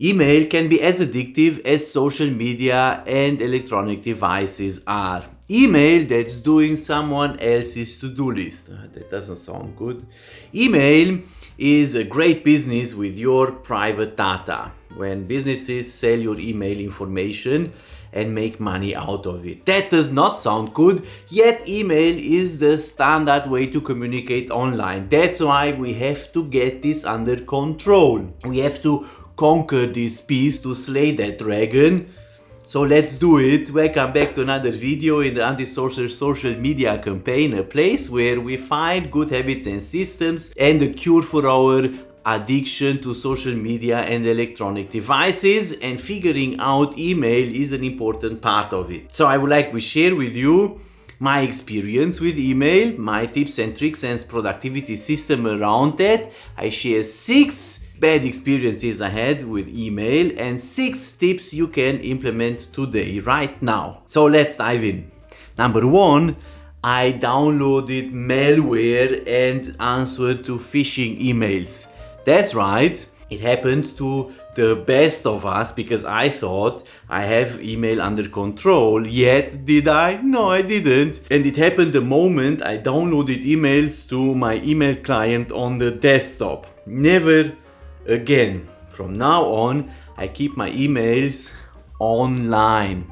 Email can be as addictive as social media and electronic devices are. Email that's doing someone else's to-do list. That doesn't sound good. Email is a great business with your private data. When businesses sell your email information and make money out of it. That does not sound good, yet email is the standard way to communicate online. That's why we have to get this under control. We have to conquer this beast, to slay that dragon. So let's do it. Welcome back to another video in the Antisocial Social Media Campaign, a place where we find good habits and systems and a cure for our addiction to social media and electronic devices, and figuring out email is an important part of it. So I would like to share with you my experience with email, my tips and tricks and productivity system around that. I share 6 bad experiences I had with email and 6 tips you can implement today, right now. So let's dive in. Number 1, I downloaded malware and answered to phishing emails. That's right, it happened to the best of us because I thought I have email under control, yet did I? No, I didn't. And it happened the moment I downloaded emails to my email client on the desktop. Never again. From now on, I keep my emails online.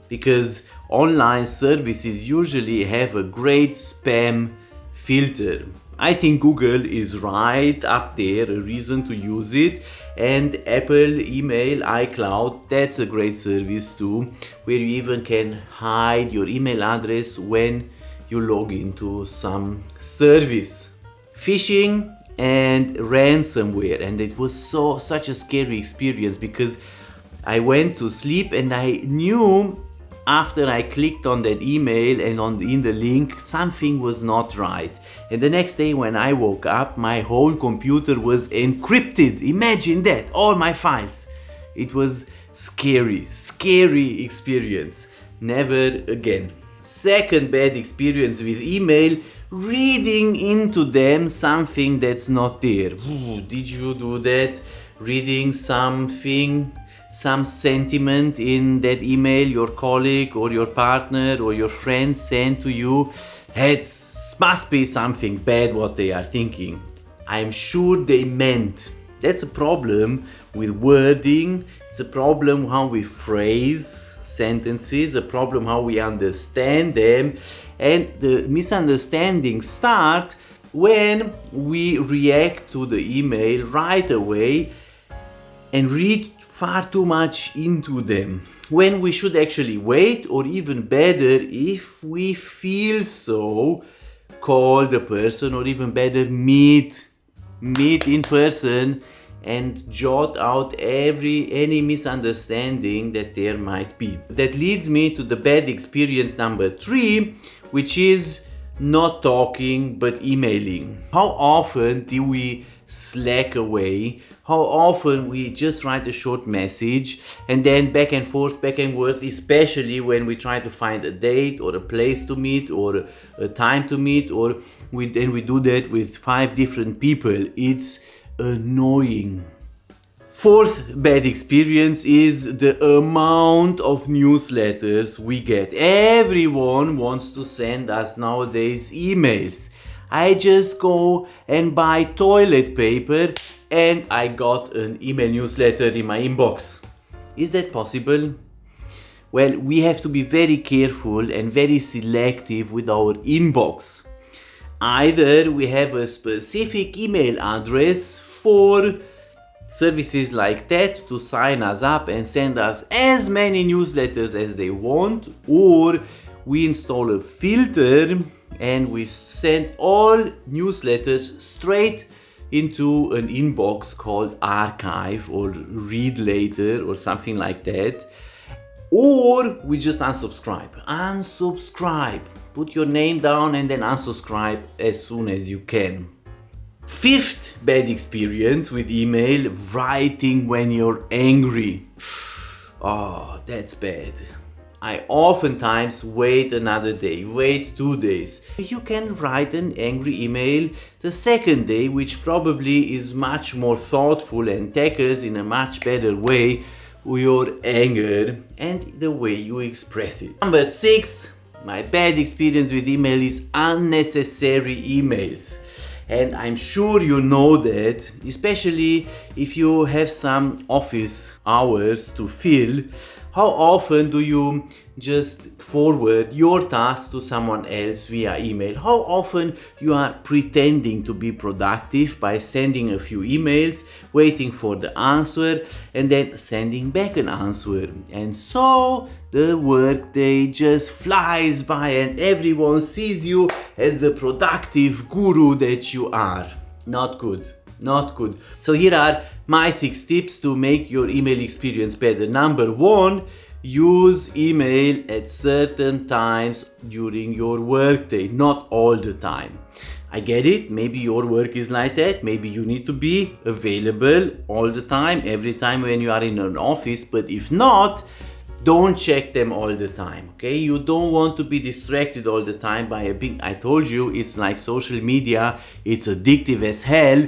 Because online services usually have a great spam filter. I think Google is right up there, a reason to use it, and Apple email, iCloud, that's a great service too, where you even can hide your email address when you log into some service. Phishing and ransomware, and it was such a scary experience because I went to sleep and I knew after I clicked on that email and in the link, something was not right. And the next day when I woke up, my whole computer was encrypted. Imagine that, all my files. It was scary experience. Never again. Second bad experience with email, reading into them something that's not there. Did you do that? Reading something, some sentiment in that email your colleague or your partner or your friend sent to you. It must be something bad what they are thinking. I'm sure they meant. That's a problem with wording. It's a problem how we phrase sentences, a problem how we understand them, and the misunderstandings start when we react to the email right away and read far too much into them, when we should actually wait, or even better, if we feel so, call the person, or even better, meet in person and jot out any misunderstanding that there might be. That leads me to the bad experience number 3, which is not talking but emailing. How often do we slack away? How often we just write a short message and then back and forth, especially when we try to find a date or a place to meet or a time to meet, or we do that with 5 different people. It's annoying. Fourth bad experience is the amount of newsletters we get. Everyone wants to send us nowadays emails. I just go and buy toilet paper and I got an email newsletter in my inbox. Is that possible? Well, we have to be very careful and very selective with our inbox. Either we have a specific email address for services like that to sign us up and send us as many newsletters as they want, or we install a filter and we send all newsletters straight into an inbox called archive or read later or something like that. Or we just unsubscribe. Put your name down and then unsubscribe as soon as you can. Fifth bad experience with email, writing when you're angry. Oh, that's bad. I oftentimes wait another day, wait 2 days. You can write an angry email the second day, which probably is much more thoughtful and tackles in a much better way your anger and the way you express it. Number 6, my bad experience with email is unnecessary emails. And I'm sure you know that, especially if you have some office hours to fill, how often do you just forward your task to someone else via email? How often you are pretending to be productive by sending a few emails, waiting for the answer, and then sending back an answer. And so the workday just flies by and everyone sees you as the productive guru that you are. Not good. Not good. So here are my 6 tips to make your email experience better. Number 1, use email at certain times during your workday, not all the time. I get it, maybe your work is like that, maybe you need to be available all the time, every time when you are in an office, but if not, don't check them all the time, okay? You don't want to be distracted all the time by I told you, it's like social media, it's addictive as hell.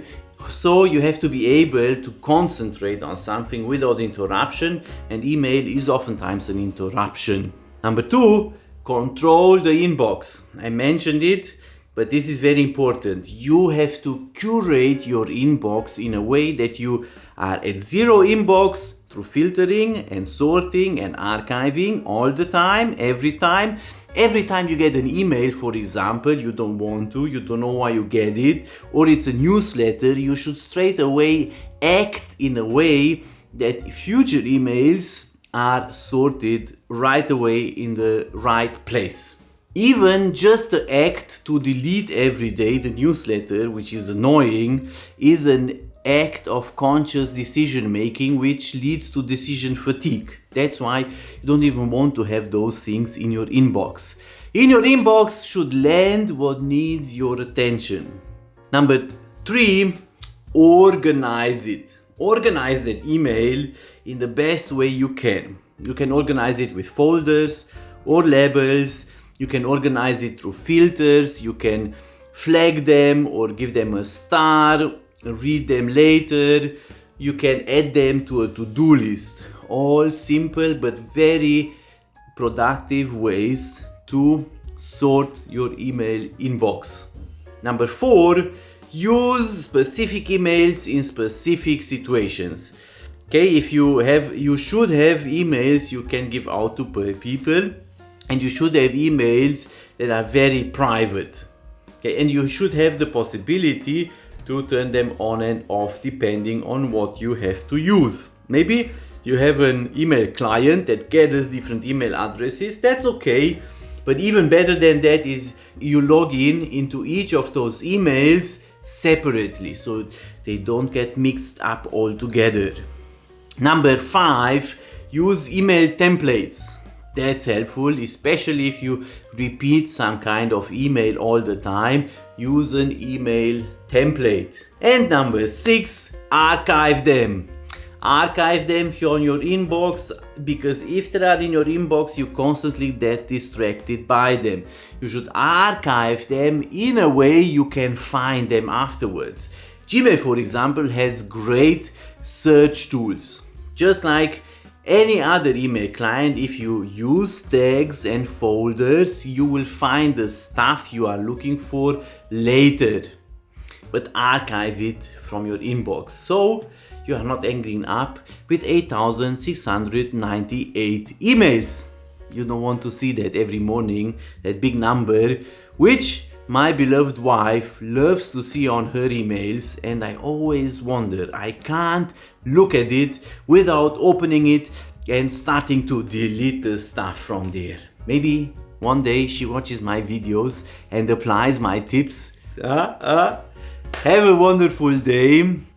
So you have to be able to concentrate on something without interruption, and email is oftentimes an interruption. Number 2, control the inbox. I mentioned it, but this is very important. You have to curate your inbox in a way that you are at zero inbox through filtering and sorting and archiving all the time, every time. Every time you get an email, for example, you don't know why you get it, or it's a newsletter, you should straight away act in a way that future emails are sorted right away in the right place. Even just the act to delete every day the newsletter, which is annoying, is an act of conscious decision making, which leads to decision fatigue. That's why you don't even want to have those things in your inbox. In your inbox should land what needs your attention. Number 3, organize it. Organize that email in the best way you can. You can organize it with folders or labels. You can organize it through filters. You can flag them or give them a star, read them later. You can add them to a to-do list. All simple but very productive ways to sort your email inbox. Number 4, use specific emails in specific situations. Okay, you should have emails you can give out to people, and you should have emails that are very private. Okay, and you should have the possibility to turn them on and off depending on what you have to use. Maybe you have an email client that gathers different email addresses, that's okay. But even better than that is you log into each of those emails separately so they don't get mixed up all together. Number 5, use email templates. That's helpful, especially if you repeat some kind of email all the time. Use an email template. And number 6, archive them. Archive them on your inbox, because if they are in your inbox, you constantly get distracted by them. You should archive them in a way you can find them afterwards. Gmail, for example, has great search tools. Just like any other email client, if you use tags and folders, you will find the stuff you are looking for later. But archive it from your inbox so you are not ending up with 8,698 emails. You don't want to see that every morning, that big number, which my beloved wife loves to see on her emails, and I always wonder, I can't look at it without opening it and starting to delete the stuff from there. Maybe one day she watches my videos and applies my tips. Have a wonderful day.